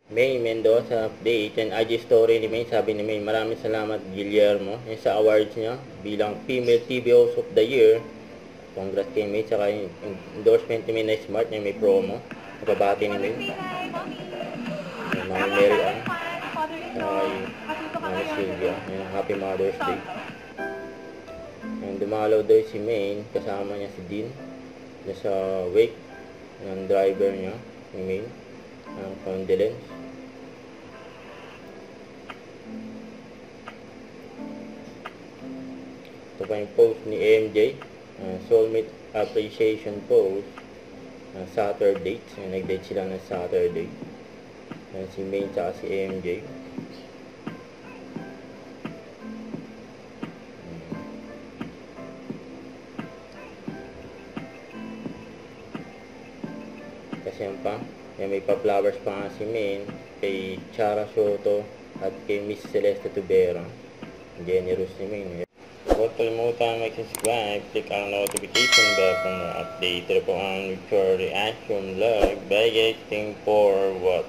May Mendoza update and IG story ni May. Sabi ni May, maraming salamat Guillermo yung sa awards niya bilang Female TV Host of the Year. Congrats kay May. Saka yung endorsement ni May na smart niya, may promo. Napabati ni May. Mami Mary Ann. Saka yung Mami Sylvia. Happy Mother's Day. And dumalaw daw si May, kasama niya si Dean. Sa wake ng driver niya, ni May. Ang condolence. Ito pa yung post ni AMJ, soulmate appreciation post, Saturday. Nag-date sila ng Saturday. Si May at si AMJ. Kasi yan pa, may pa-flowers pa nga si May kay Chara Soto at kay Miss Celeste Tubera. Generous ni May. Huwag kalimutan mag-subscribe, click ang notification bell para update po ang your reaction vlog. Bye guys, thank for what